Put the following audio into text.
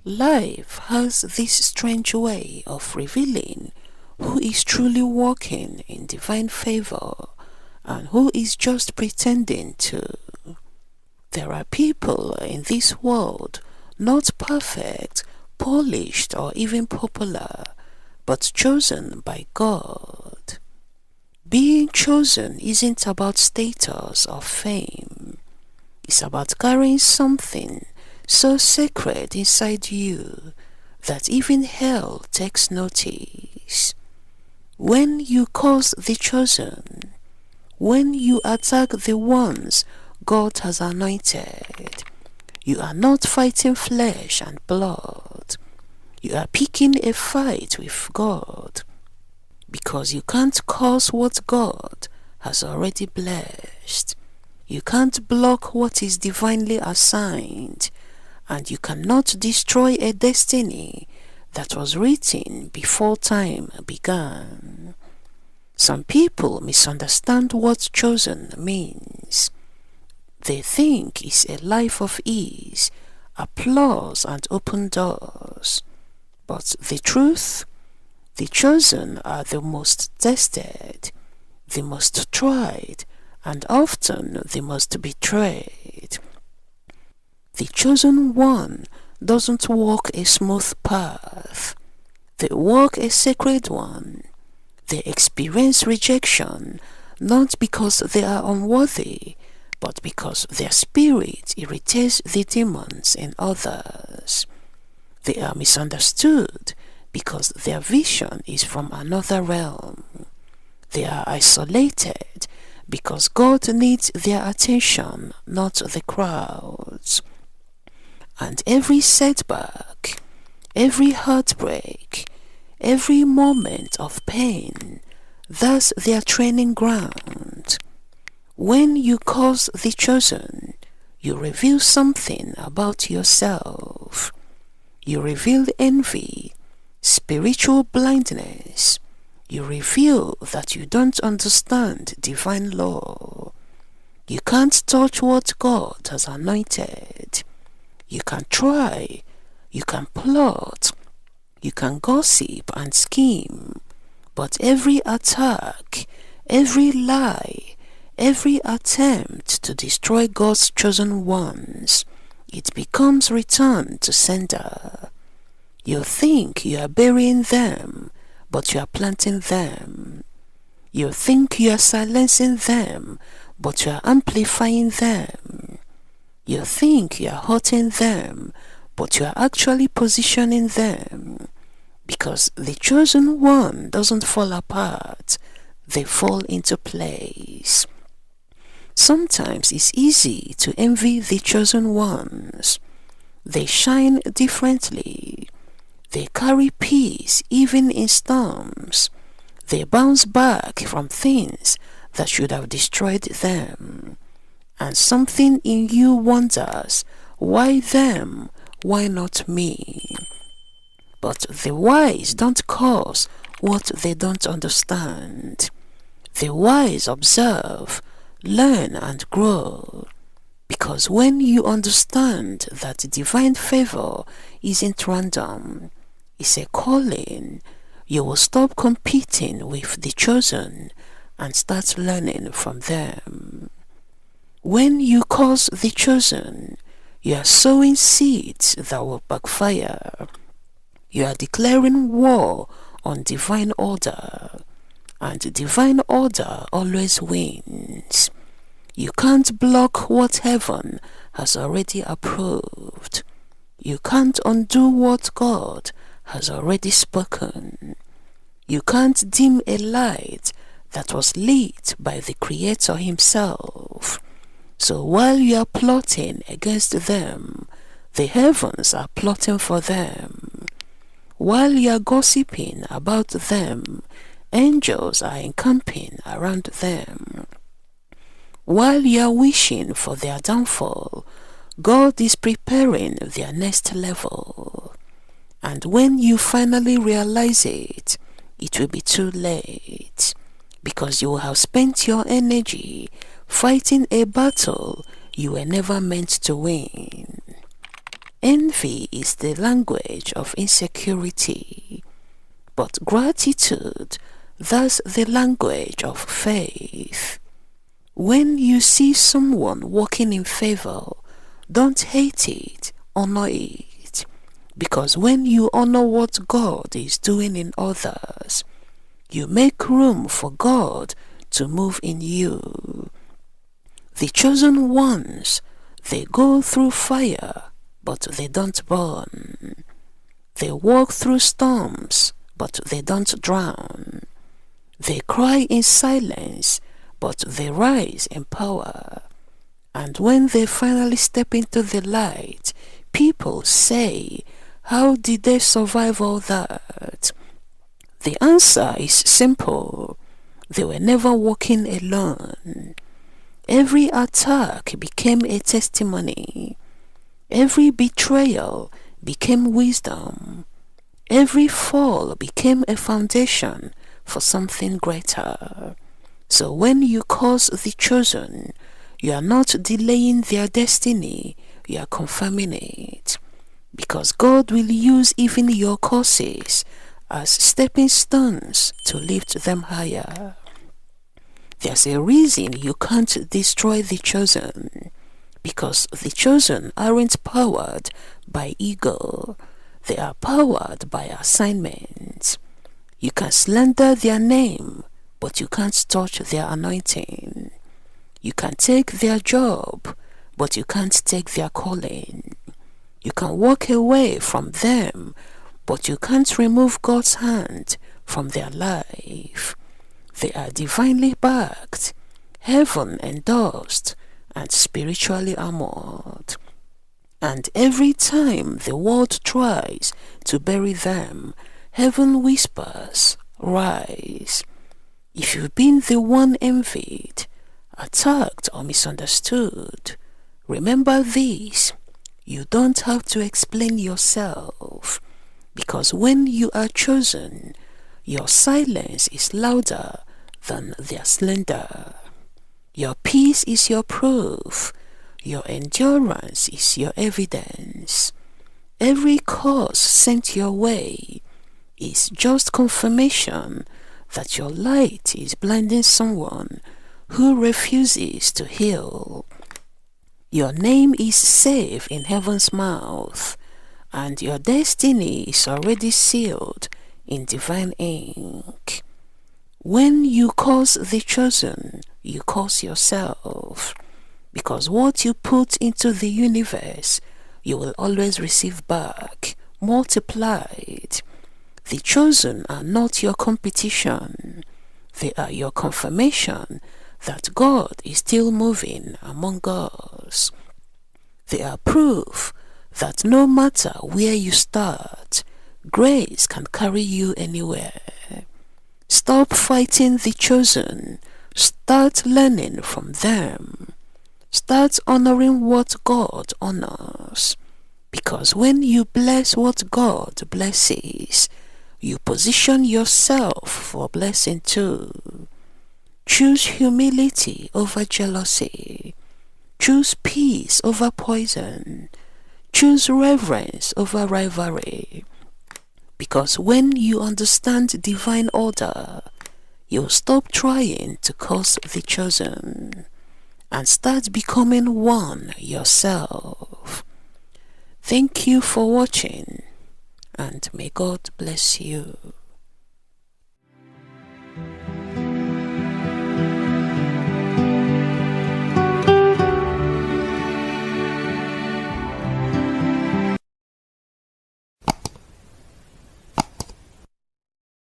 Life has this strange way of revealing who is truly walking in divine favor and who is just pretending to. There are people in this world not perfect, polished, or even popular, but chosen by God. Being chosen isn't about status or fame. It's about carrying something so sacred inside you that even hell takes notice. When you curse the chosen, when you attack the ones God has anointed, you are not fighting flesh and blood. You are picking a fight with God, because you can't curse what God has already blessed. You can't block what is divinely assigned, and you cannot destroy a destiny that was written before time began. Some people misunderstand what chosen means. They think it's a life of ease, applause, and open doors. But the truth, the chosen are the most tested, the most tried, and often the most betrayed. The chosen one doesn't walk a smooth path. They walk a sacred one. They experience rejection not because they are unworthy, but because their spirit irritates the demons in others. They are misunderstood because their vision is from another realm. They are isolated because God needs their attention, not the crowds. And every setback, every heartbreak, every moment of pain, that's their training ground. When you cause the chosen, you reveal something about yourself. You reveal envy, spiritual blindness. You reveal that you don't understand divine law. You can't touch what God has anointed. You can try, you can plot, you can gossip and scheme, but every attack, every lie, every attempt to destroy God's chosen ones, it becomes returned to sender. You think you are burying them, but you are planting them. You think you are silencing them, but you are amplifying them. You think you are hurting them, but you are actually positioning them. Because the chosen one doesn't fall apart, they fall into place. Sometimes it's easy to envy the chosen ones. They shine differently. They carry peace even in storms. They bounce back from things that should have destroyed them. And something in you wonders, why them? Why not me? But the wise don't cause what they don't understand. The wise observe, learn and grow. Because when you understand that divine favor isn't random, it's a calling, you will stop competing with the chosen and start learning from them. When you cause the chosen, you are sowing seeds that will backfire. You are declaring war on divine order, and divine order always wins. You can't block what heaven has already approved. You can't undo what God has already spoken. You can't dim a light that was lit by the Creator Himself. So while you are plotting against them, the heavens are plotting for them. While you are gossiping about them, angels are encamping around them. While you are wishing for their downfall, God is preparing their next level. And when you finally realize it, it will be too late, because you will have spent your energy fighting a battle you were never meant to win. Envy is the language of insecurity, but gratitude, that's the language of faith. When you see someone walking in favor, don't hate it, honor it. Because when you honor what God is doing in others, you make room for God to move in you. The chosen ones, they go through fire, but they don't burn. They walk through storms, but they don't drown. They cry in silence, but they rise in power. And when they finally step into the light, people say, how did they survive all that? The answer is simple. They were never walking alone. Every attack became a testimony. Every betrayal became wisdom. Every fall became a foundation for something greater. So when you curse the chosen, you are not delaying their destiny, you are confirming it. Because God will use even your curses as stepping stones to lift them higher. There's a reason you can't destroy the chosen, because the chosen aren't powered by ego, they are powered by assignments. You can slander their name, but you can't touch their anointing. You can take their job, but you can't take their calling. You can walk away from them, but you can't remove God's hand from their life. They are divinely backed, heaven endorsed, and spiritually armored. And every time the world tries to bury them, heaven whispers, rise. If you've been the one envied, attacked or misunderstood, remember this: you don't have to explain yourself, because when you are chosen, your silence is louder than their slander. Your peace is your proof, your endurance is your evidence. Every curse sent your way is just confirmation that your light is blinding someone who refuses to heal. Your name is safe in heaven's mouth, and your destiny is already sealed in divine ink. When you curse the chosen, you curse yourself, because what you put into the universe, you will always receive back, multiplied. The chosen are not your competition, they are your confirmation that God is still moving among us. They are proof that no matter where you start, grace can carry you anywhere. Stop fighting the chosen. Start learning from them. Start honoring what God honors. Because when you bless what God blesses, you position yourself for blessing too. Choose humility over jealousy. Choose peace over poison. Choose reverence over rivalry. Because when you understand divine order, you'll stop trying to curse the chosen and start becoming one yourself. Thank you for watching, and may God bless you.